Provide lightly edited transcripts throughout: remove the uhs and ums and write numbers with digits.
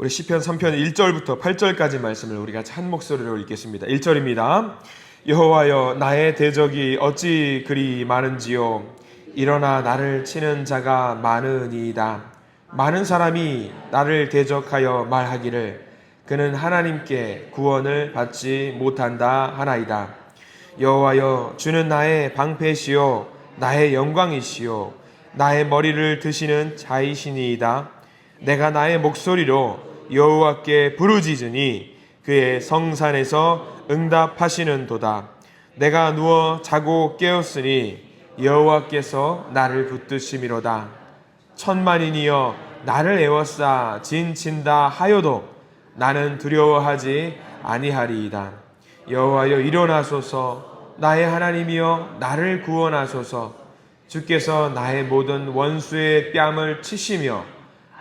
우리 시편 3편 1절부터 8절까지 말씀을 우리 같이 한 목소리로 읽겠습니다. 1절입니다. 여호와여, 나의 대적이 어찌 그리 많은지요. 일어나 나를 치는 자가 많으니이다. 많은 사람이 나를 대적하여 말하기를 그는 하나님께 구원을 받지 못한다 하나이다. 여호와여, 주는 나의 방패시요 나의 영광이시요 나의 머리를 드시는 자이시니이다. 내가 나의 목소리로 여호와께 부르짖으니 그의 성산에서 응답하시는도다. 내가 누워 자고 깨었으니 여호와께서 나를 붙드심이로다. 천만인이여 나를 애워싸 진친다 하여도 나는 두려워하지 아니하리이다. 여호와여, 일어나소서. 나의 하나님이여 나를 구원하소서. 주께서 나의 모든 원수의 뺨을 치시며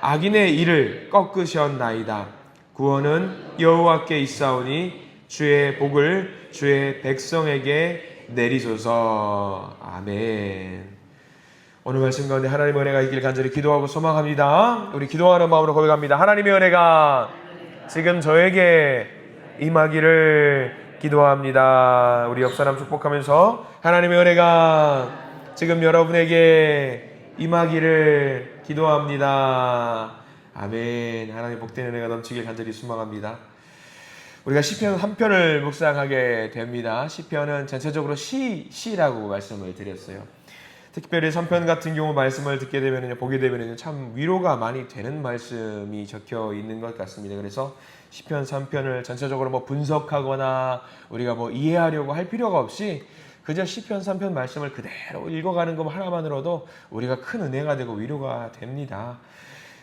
악인의 일을 꺾으셨나이다. 구원은 여호와께 있사오니 주의 복을 주의 백성에게 내리소서. 아멘. 오늘 말씀 가운데 하나님의 은혜가 있길 간절히 기도하고 소망합니다. 우리 기도하는 마음으로 고백합니다. 하나님의 은혜가 지금 저에게 임하기를 기도합니다. 우리 옆 사람 축복하면서 하나님의 은혜가 지금 여러분에게 임하기를 기도합니다. 아멘. 하나님 복된 은혜가 넘치길 간절히 소망합니다. 우리가 시편 3편을 묵상하게 됩니다. 시편은 전체적으로 시라고 말씀을 드렸어요. 특별히 3편 같은 경우 말씀을 듣게 되면 보게 되면 참 위로가 많이 되는 말씀이 적혀 있는 것 같습니다. 그래서 시편 3편을 전체적으로 분석하거나 우리가 이해하려고 할 필요가 없이 그저 시편 3편 말씀을 그대로 읽어가는 것 하나만으로도 우리가 큰 은혜가 되고 위로가 됩니다.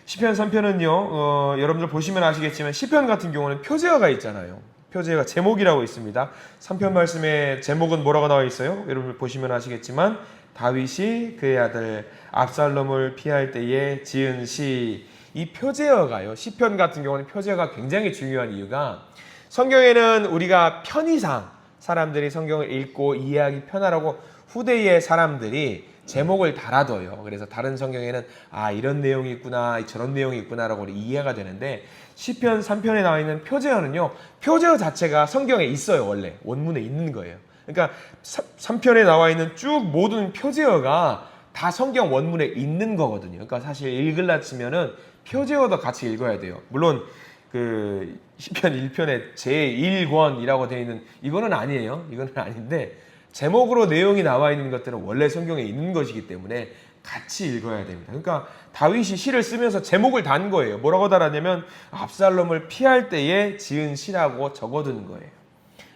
시편 3편은요, 여러분들 보시면 아시겠지만 시편 같은 경우는 표제어가 있잖아요. 표제어가 제목이라고 있습니다. 3편 말씀의 제목은 뭐라고 나와 있어요? 여러분 보시면 아시겠지만 다윗이 그의 아들 압살롬을 피할 때에 지은 시. 이 표제어가요, 시편 같은 경우는 표제어가 굉장히 중요한 이유가 성경에는 우리가 편의상 사람들이 성경을 읽고 이해하기 편하라고 후대의 사람들이 제목을 달아둬요. 그래서 다른 성경에는 이런 내용이 있구나, 저런 내용이 있구나라고 이해가 되는데 시편 3편에 나와 있는 표제어는요, 표제어 자체가 성경에 있어요. 원래 원문에 있는 거예요. 그러니까 3편에 나와 있는 쭉 모든 표제어가 다 성경 원문에 있는 거거든요. 그러니까 사실 읽으려 치면은 표제어도 같이 읽어야 돼요. 물론 그 시편 1편에 제1권이라고 되어 있는 이거는 아니에요. 이거는 아닌데 제목으로 내용이 나와 있는 것들은 원래 성경에 있는 것이기 때문에 같이 읽어야 됩니다. 그러니까 다윗이 시를 쓰면서 제목을 단 거예요. 뭐라고 달았냐면 압살롬을 피할 때에 지은 시라고 적어둔 거예요.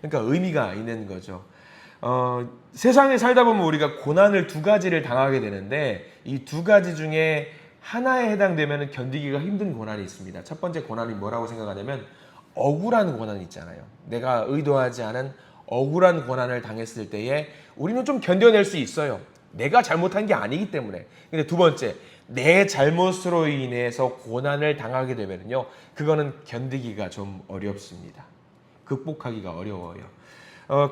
그러니까 의미가 있는 거죠. 세상에 살다 보면 우리가 고난을 두 가지를 당하게 되는데 이 두 가지 중에 하나에 해당되면 견디기가 힘든 고난이 있습니다. 첫 번째 고난이 뭐라고 생각하냐면 억울한 고난이 있잖아요. 내가 의도하지 않은 억울한 고난을 당했을 때에 우리는 좀 견뎌낼 수 있어요. 내가 잘못한 게 아니기 때문에. 근데 두 번째, 내 잘못으로 인해서 고난을 당하게 되면요, 그거는 견디기가 좀 어렵습니다. 극복하기가 어려워요.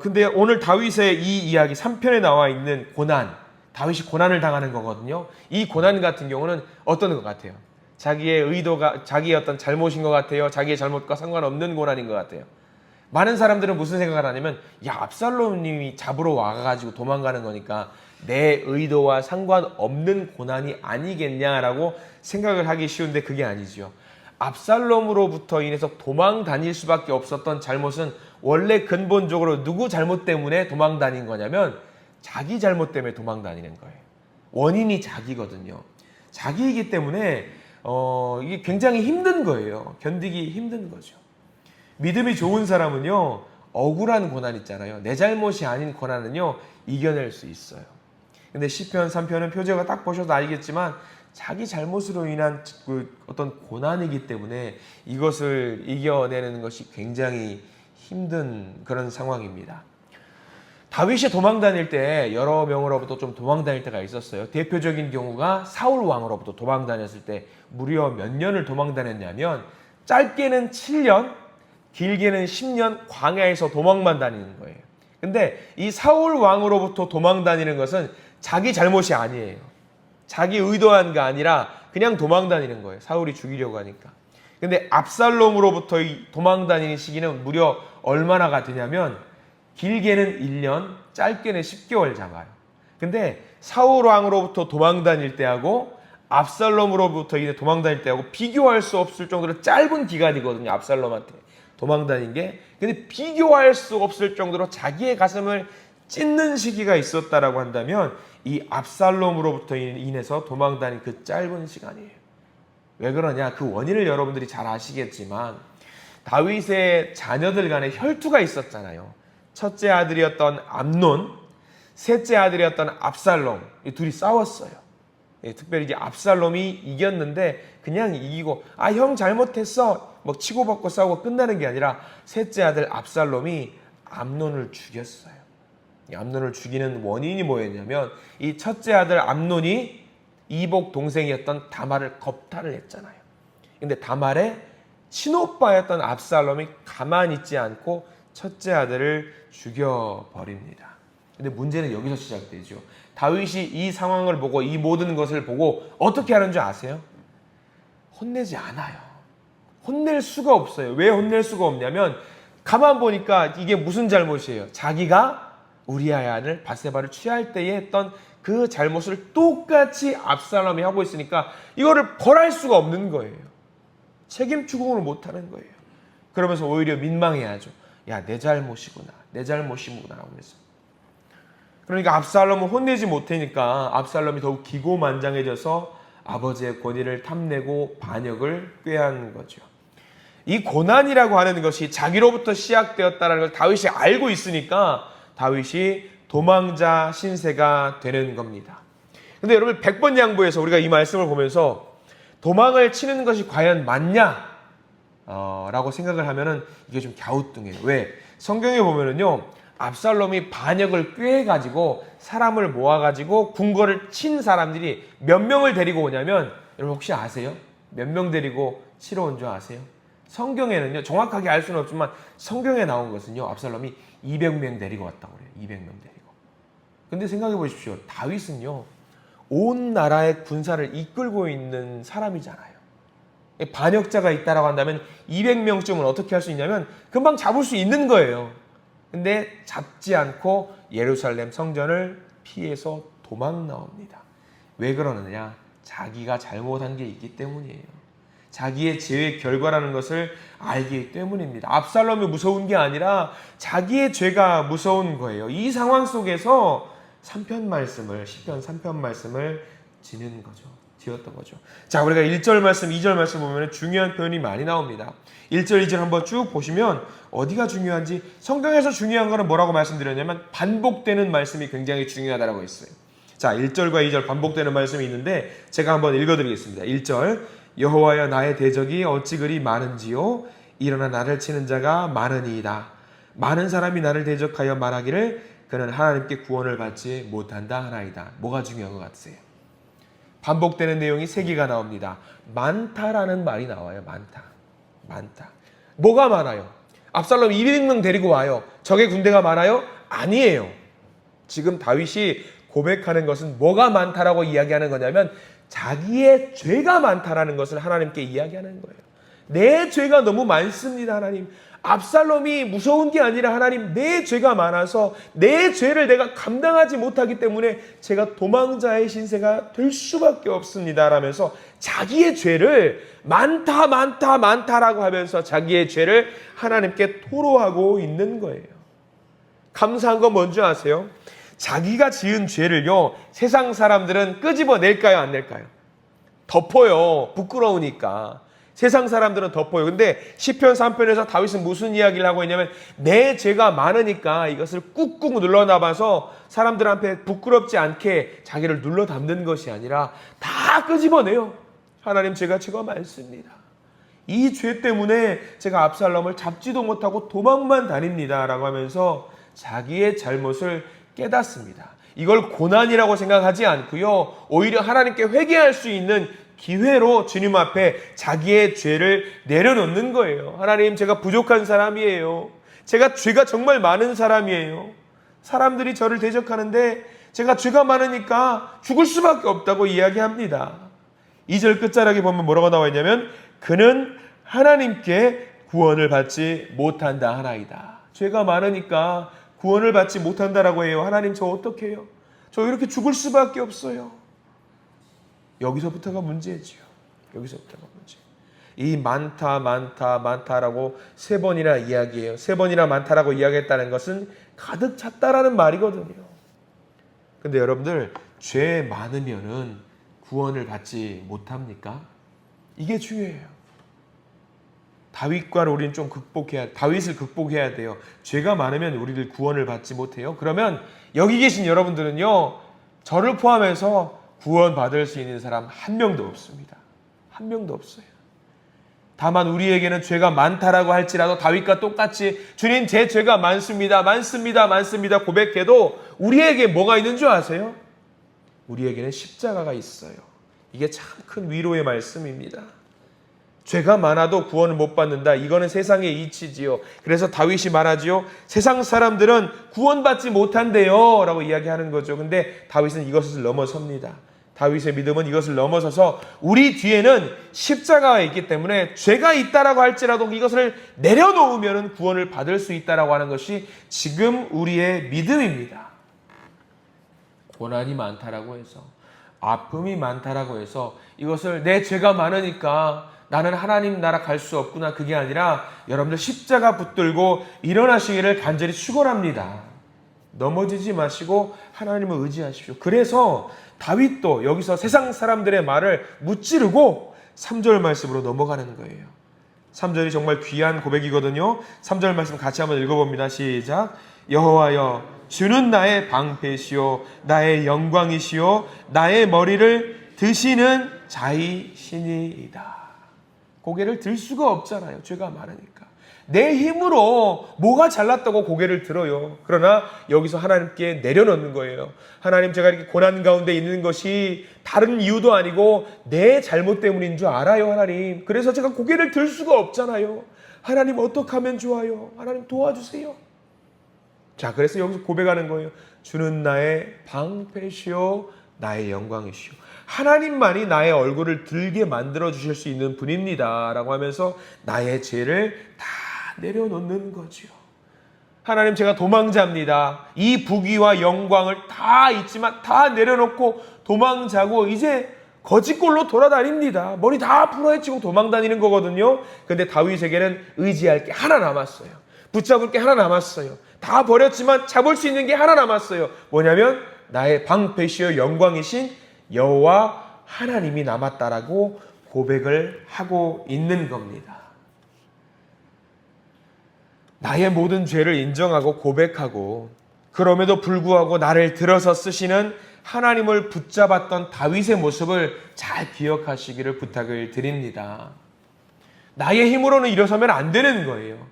근데 오늘 다윗의 이 이야기 3편에 나와 있는 고난, 다윗이 고난을 당하는 거거든요. 이 고난 같은 경우는 어떤 것 같아요? 자기의 의도가 자기의 어떤 잘못인 것 같아요. 자기의 잘못과 상관없는 고난인 것 같아요. 많은 사람들은 무슨 생각을 하냐면 압살롬님이 잡으러 와가지고 도망가는 거니까 내 의도와 상관없는 고난이 아니겠냐라고 생각을 하기 쉬운데 그게 아니죠. 압살롬으로부터 인해서 도망 다닐 수밖에 없었던 잘못은 원래 근본적으로 누구 잘못 때문에 도망 다닌 거냐면 자기 잘못 때문에 도망 다니는 거예요. 원인이 자기거든요. 자기이기 때문에 이게 굉장히 힘든 거예요. 견디기 힘든 거죠. 믿음이 좋은 사람은요, 억울한 고난 있잖아요. 내 잘못이 아닌 고난은요, 이겨낼 수 있어요. 근데 시편 3편은 표제가 딱 보셔도 알겠지만 자기 잘못으로 인한 어떤 고난이기 때문에 이것을 이겨내는 것이 굉장히 힘든 그런 상황입니다. 다윗이 도망 다닐 때 여러 명으로부터 좀 도망 다닐 때가 있었어요. 대표적인 경우가 사울 왕으로부터 도망 다녔을 때 무려 몇 년을 도망 다녔냐면 짧게는 7년, 길게는 10년 광야에서 도망만 다니는 거예요. 근데 이 사울 왕으로부터 도망 다니는 것은 자기 잘못이 아니에요. 자기 의도한 게 아니라 그냥 도망 다니는 거예요. 사울이 죽이려고 하니까. 근데 압살롬으로부터 도망 다니는 시기는 무려 얼마나가 되냐면 길게는 1년, 짧게는 10개월 잡아요. 근데 사울 왕으로부터 도망 다닐 때하고 압살롬으로부터 이제 도망 다닐 때하고 비교할 수 없을 정도로 짧은 기간이거든요. 압살롬한테 도망 다닌 게. 근데 비교할 수 없을 정도로 자기의 가슴을 찢는 시기가 있었다라고 한다면 이 압살롬으로부터 인해서 도망 다닌 그 짧은 시간이에요. 왜 그러냐? 그 원인을 여러분들이 잘 아시겠지만 다윗의 자녀들 간에 혈투가 있었잖아요. 첫째 아들이었던 암논, 셋째 아들이었던 압살롬, 이 둘이 싸웠어요. 특별히 이제 압살롬이 이겼는데 그냥 이기고 형 잘못했어 뭐 치고받고 싸우고 끝나는 게 아니라 셋째 아들 압살롬이 암논을 죽였어요. 암논을 죽이는 원인이 뭐였냐면 이 첫째 아들 암논이 이복 동생이었던 다말을 겁탈을 했잖아요. 근데 다말의 친오빠였던 압살롬이 가만히 있지 않고 첫째 아들을 죽여버립니다. 근데 문제는 여기서 시작되죠. 다윗이 이 상황을 보고 이 모든 것을 보고 어떻게 하는 줄 아세요? 혼내지 않아요. 혼낼 수가 없어요. 왜 혼낼 수가 없냐면 가만 보니까 이게 무슨 잘못이에요? 자기가 우리아의 아들 밧세바를 취할 때에 했던 그 잘못을 똑같이 압살롬이 하고 있으니까 이거를 벌할 수가 없는 거예요. 책임 추궁을 못하는 거예요. 그러면서 오히려 민망해하죠. 야, 내 잘못이구나. 내 잘못이구나. 하면서. 그러니까 압살롬을 혼내지 못하니까 압살롬이 더욱 기고만장해져서 아버지의 권위를 탐내고 반역을 꾀한 거죠. 이 고난이라고 하는 것이 자기로부터 시작되었다는 걸 다윗이 알고 있으니까 다윗이 도망자 신세가 되는 겁니다. 근데 여러분 100번 양보해서 우리가 이 말씀을 보면서 도망을 치는 것이 과연 맞냐? 라고 생각을 하면은 이게 좀 갸우뚱해요. 왜? 성경에 보면은요, 압살롬이 반역을 꾀해가지고 사람을 모아가지고 궁궐을 친 사람들이 몇 명을 데리고 오냐면, 여러분 혹시 아세요? 몇 명 데리고 치러 온 줄 아세요? 성경에는요, 정확하게 알 수는 없지만 성경에 나온 것은요, 압살롬이 200명 데리고 왔다고 그래요. 200명 데리고. 근데 생각해 보십시오. 다윗은요, 온 나라의 군사를 이끌고 있는 사람이잖아요. 반역자가 있다라고 한다면 200명쯤은 어떻게 할 수 있냐면 금방 잡을 수 있는 거예요. 근데 잡지 않고 예루살렘 성전을 피해서 도망 나옵니다. 왜 그러느냐? 자기가 잘못한 게 있기 때문이에요. 자기의 죄의 결과라는 것을 알기 때문입니다. 압살롬이 무서운 게 아니라 자기의 죄가 무서운 거예요. 이 상황 속에서 3편 말씀을, 시편 3편 말씀을 지었던 거죠. 자, 우리가 1절 말씀, 2절 말씀 보면 중요한 표현이 많이 나옵니다. 1절, 2절 한번 쭉 보시면 어디가 중요한지, 성경에서 중요한 거는 뭐라고 말씀드렸냐면 반복되는 말씀이 굉장히 중요하다고 했어요. 자, 1절과 2절 반복되는 말씀이 있는데 제가 한번 읽어드리겠습니다. 1절, 여호와여 나의 대적이 어찌 그리 많은지요? 일어나 나를 치는 자가 많으니이다. 많은 사람이 나를 대적하여 말하기를 그는 하나님께 구원을 받지 못한다 하나이다. 뭐가 중요한 것 같으세요? 반복되는 내용이 3개가 나옵니다. 많다라는 말이 나와요. 많다. 뭐가 많아요? 압살롬 200명 데리고 와요. 적의 군대가 많아요? 아니에요. 지금 다윗이 고백하는 것은 뭐가 많다라고 이야기하는 거냐면 자기의 죄가 많다라는 것을 하나님께 이야기하는 거예요. 내 죄가 너무 많습니다, 하나님. 압살롬이 무서운 게 아니라 하나님, 내 죄가 많아서 내 죄를 내가 감당하지 못하기 때문에 제가 도망자의 신세가 될 수밖에 없습니다 라면서 자기의 죄를 많다라고 하면서 자기의 죄를 하나님께 토로하고 있는 거예요. 감사한 건 뭔지 아세요? 자기가 지은 죄를요, 세상 사람들은 끄집어낼까요, 안 낼까요? 덮어요. 부끄러우니까. 세상 사람들은 덮어요. 근데 시편 3편에서 다윗은 무슨 이야기를 하고 있냐면 내 죄가 많으니까 이것을 꾹꾹 눌러놔봐서 사람들한테 부끄럽지 않게 자기를 눌러 담는 것이 아니라 다 끄집어내요. 하나님, 제가 죄가 많습니다. 이 죄 때문에 제가 압살롬을 잡지도 못하고 도망만 다닙니다 라고 하면서 자기의 잘못을 깨닫습니다. 이걸 고난이라고 생각하지 않고요, 오히려 하나님께 회개할 수 있는 기회로 주님 앞에 자기의 죄를 내려놓는 거예요. 하나님, 제가 부족한 사람이에요. 제가 죄가 정말 많은 사람이에요. 사람들이 저를 대적하는데 제가 죄가 많으니까 죽을 수밖에 없다고 이야기합니다. 2절 끝자락에 보면 뭐라고 나와 있냐면 그는 하나님께 구원을 받지 못한다 하나이다. 죄가 많으니까 구원을 받지 못한다라고 해요. 하나님 저 어떻게 해요? 저 이렇게 죽을 수밖에 없어요. 여기서부터가 문제지요. 여기서부터가 문제. 이 많다라고 3번이나 이야기해요. 3번이나 많다라고 이야기했다는 것은 가득 찼다라는 말이거든요. 근데 여러분들 죄 많으면은 구원을 받지 못합니까? 이게 중요해요. 다윗과를 우리는 좀 다윗을 극복해야 돼요. 죄가 많으면 우리를 구원을 받지 못해요. 그러면 여기 계신 여러분들은요, 저를 포함해서 구원 받을 수 있는 사람 한 명도 없습니다. 한 명도 없어요. 다만 우리에게는 죄가 많다라고 할지라도 다윗과 똑같이 주님 제 죄가 많습니다. 고백해도 우리에게 뭐가 있는 줄 아세요? 우리에게는 십자가가 있어요. 이게 참 큰 위로의 말씀입니다. 죄가 많아도 구원을 못 받는다. 이거는 세상의 이치지요. 그래서 다윗이 말하지요. 세상 사람들은 구원받지 못한대요 라고 이야기하는 거죠. 근데 다윗은 이것을 넘어섭니다. 다윗의 믿음은 이것을 넘어서서 우리 뒤에는 십자가가 있기 때문에 죄가 있다라고 할지라도 이것을 내려놓으면 구원을 받을 수 있다라고 하는 것이 지금 우리의 믿음입니다. 고난이 많다라고 해서, 아픔이 많다라고 해서 이것을 내 죄가 많으니까 나는 하나님 나라 갈 수 없구나, 그게 아니라 여러분들 십자가 붙들고 일어나시기를 간절히 축원합니다. 넘어지지 마시고 하나님을 의지하십시오. 그래서 다윗도 여기서 세상 사람들의 말을 무찌르고 3절 말씀으로 넘어가는 거예요. 3절이 정말 귀한 고백이거든요. 3절 말씀 같이 한번 읽어봅니다. 시작. 여호와여 주는 나의 방패시요 나의 영광이시요 나의 머리를 드시는 자이시니이다. 고개를 들 수가 없잖아요. 죄가 많으니까. 내 힘으로 뭐가 잘났다고 고개를 들어요. 그러나 여기서 하나님께 내려놓는 거예요. 하나님, 제가 이렇게 고난 가운데 있는 것이 다른 이유도 아니고 내 잘못 때문인 줄 알아요, 하나님. 그래서 제가 고개를 들 수가 없잖아요. 하나님 어떻게 하면 좋아요? 하나님 도와주세요. 자, 그래서 여기서 고백하는 거예요. 주는 나의 방패시요 나의 영광이시요. 하나님만이 나의 얼굴을 들게 만들어 주실 수 있는 분입니다 라고 하면서 나의 죄를 다 내려놓는 거지요. 하나님, 제가 도망자입니다. 이 부귀와 영광을 다 있지만 다 내려놓고 도망자고 이제 거짓골로 돌아다닙니다. 머리 다 풀어헤치고 도망다니는 거거든요. 근데 다윗에게는 의지할 게 하나 남았어요. 붙잡을 게 하나 남았어요. 다 버렸지만 잡을 수 있는 게 하나 남았어요. 뭐냐면 나의 방패시여 영광이신 여호와 하나님이 남았다라고 고백을 하고 있는 겁니다. 나의 모든 죄를 인정하고 고백하고 그럼에도 불구하고 나를 들어서 쓰시는 하나님을 붙잡았던 다윗의 모습을 잘 기억하시기를 부탁을 드립니다. 나의 힘으로는 일어서면 안 되는 거예요.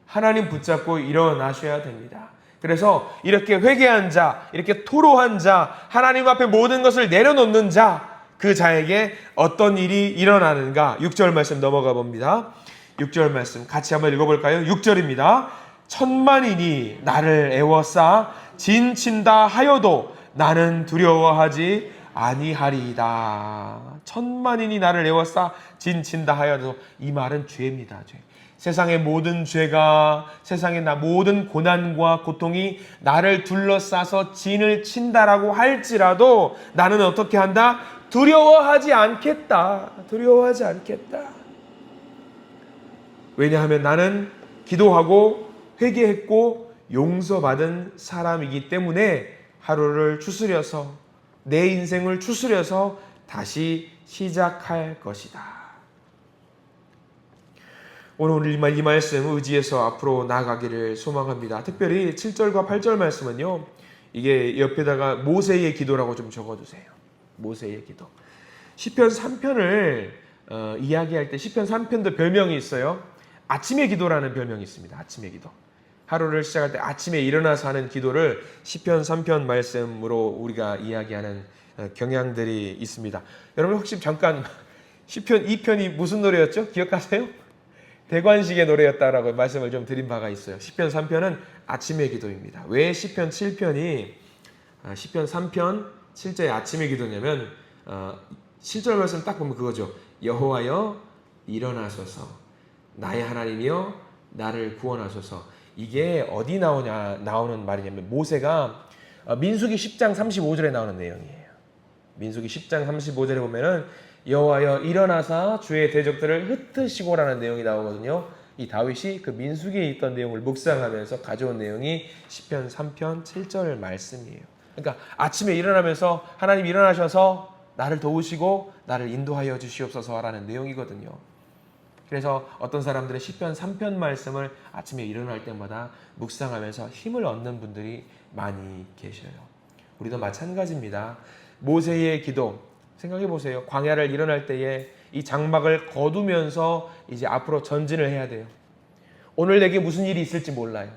하나님 붙잡고 일어나셔야 됩니다. 그래서 이렇게 회개한 자, 이렇게 토로한 자, 하나님 앞에 모든 것을 내려놓는 자, 그 자에게 어떤 일이 일어나는가? 6절 말씀 넘어가 봅니다. 6절 말씀 같이 한번 읽어볼까요? 6절입니다. 천만인이 나를 애워싸 진친다 하여도 나는 두려워하지 아니하리이다. 천만인이 나를 애워싸 진친다 하여도, 이 말은 죄입니다. 죄. 세상의 모든 죄가, 세상의 모든 고난과 고통이 나를 둘러싸서 진을 친다라고 할지라도 나는 어떻게 한다? 두려워하지 않겠다. 두려워하지 않겠다. 왜냐하면 나는 기도하고 회개했고 용서받은 사람이기 때문에 하루를 추스려서, 내 인생을 추스려서 다시 시작할 것이다. 오늘 이 말씀 의지해서 앞으로 나아가기를 소망합니다. 특별히 7절과 8절 말씀은요, 이게 옆에다가 모세의 기도라고 좀 적어두세요. 모세의 기도. 시편 3편을 이야기할 때 시편 3편도 별명이 있어요. 아침의 기도라는 별명이 있습니다. 아침의 기도. 하루를 시작할 때 아침에 일어나서 하는 기도를 시편 3편 말씀으로 우리가 이야기하는 경향들이 있습니다. 여러분 혹시 잠깐 시편 2편이 무슨 노래였죠? 기억하세요? 대관식의 노래였다라고 말씀을 좀 드린 바가 있어요. 시편 3편은 아침의 기도입니다. 왜 시편 7편이 시편 3편 7절의 아침의 기도냐면 7절 말씀 딱 보면 그거죠. 여호와여 일어나소서 나의 하나님이여 나를 구원하소서. 이게 어디 나오는 말이냐면 모세가 민수기 10장 35절에 나오는 내용이에요. 민수기 10장 35절에 보면은 여호와여 일어나사 주의 대적들을 흩으시고라는 내용이 나오거든요. 이 다윗이 그 민수기에 있던 내용을 묵상하면서 가져온 내용이 시편 3편 7절 말씀이에요. 그러니까 아침에 일어나면서 하나님 일어나셔서 나를 도우시고 나를 인도하여 주시옵소서라는 내용이거든요. 그래서 어떤 사람들은 시편 3편 말씀을 아침에 일어날 때마다 묵상하면서 힘을 얻는 분들이 많이 계셔요. 우리도 마찬가지입니다. 모세의 기도 생각해 보세요. 광야를 일어날 때에 이 장막을 거두면서 이제 앞으로 전진을 해야 돼요. 오늘 내게 무슨 일이 있을지 몰라요.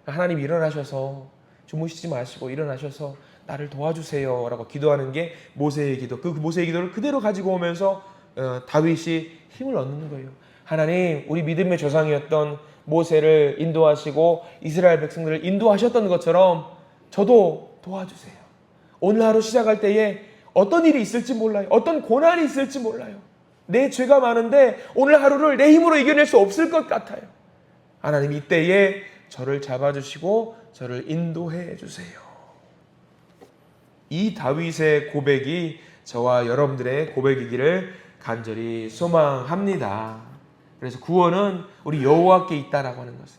하나님 일어나셔서 주무시지 마시고 일어나셔서 나를 도와주세요 라고 기도하는 게 모세의 기도. 그 모세의 기도를 그대로 가지고 오면서 다윗이 힘을 얻는 거예요. 하나님, 우리 믿음의 조상이었던 모세를 인도하시고 이스라엘 백성들을 인도하셨던 것처럼 저도 도와주세요. 오늘 하루 시작할 때에 어떤 일이 있을지 몰라요. 어떤 고난이 있을지 몰라요. 내 죄가 많은데 오늘 하루를 내 힘으로 이겨낼 수 없을 것 같아요. 하나님, 이때에 저를 잡아주시고 저를 인도해 주세요. 이 다윗의 고백이 저와 여러분들의 고백이기를 간절히 소망합니다. 그래서 구원은 우리 여호와께 있다라고 하는 것은,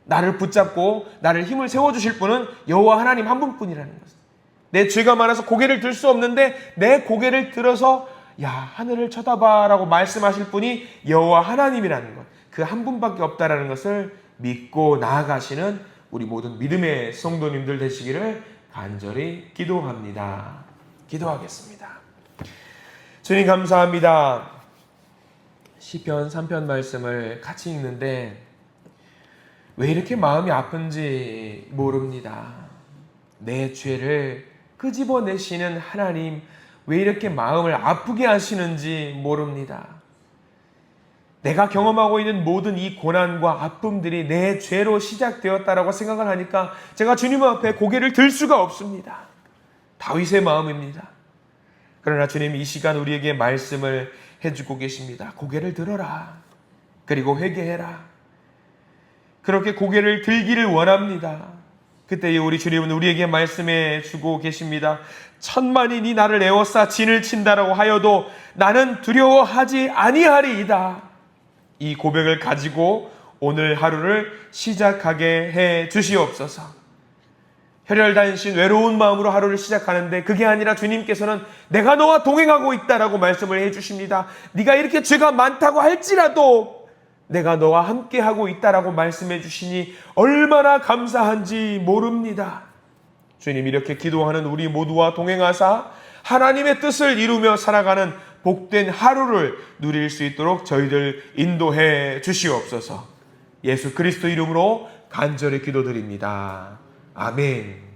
나를 붙잡고 나를 힘을 세워주실 분은 여호와 하나님 한 분뿐이라는 것은, 내 죄가 많아서 고개를 들 수 없는데 내 고개를 들어서 야 하늘을 쳐다봐라고 말씀하실 분이 여호와 하나님이라는 것, 그 한 분밖에 없다라는 것을 믿고 나아가시는 우리 모든 믿음의 성도님들 되시기를 간절히 기도합니다. 기도하겠습니다. 주님 감사합니다. 시편 3편 말씀을 같이 읽는데 왜 이렇게 마음이 아픈지 모릅니다. 내 죄를 끄집어내시는 하나님, 왜 이렇게 마음을 아프게 하시는지 모릅니다. 내가 경험하고 있는 모든 이 고난과 아픔들이 내 죄로 시작되었다라고 생각을 하니까 제가 주님 앞에 고개를 들 수가 없습니다. 다윗의 마음입니다. 그러나 주님 이 시간 우리에게 말씀을 해주고 계십니다. 고개를 들어라. 그리고 회개해라. 그렇게 고개를 들기를 원합니다. 그때 우리 주님은 우리에게 말씀해 주고 계십니다. 천만인이 나를 에워싸 진을 친다라고 하여도 나는 두려워하지 아니하리이다. 이 고백을 가지고 오늘 하루를 시작하게 해 주시옵소서. 혈혈단신 외로운 마음으로 하루를 시작하는데 그게 아니라 주님께서는 내가 너와 동행하고 있다라고 말씀을 해주십니다. 네가 이렇게 죄가 많다고 할지라도 내가 너와 함께하고 있다라고 말씀해 주시니 얼마나 감사한지 모릅니다. 주님, 이렇게 기도하는 우리 모두와 동행하사 하나님의 뜻을 이루며 살아가는 복된 하루를 누릴 수 있도록 저희들 인도해 주시옵소서. 예수 그리스도 이름으로 간절히 기도드립니다. 아멘.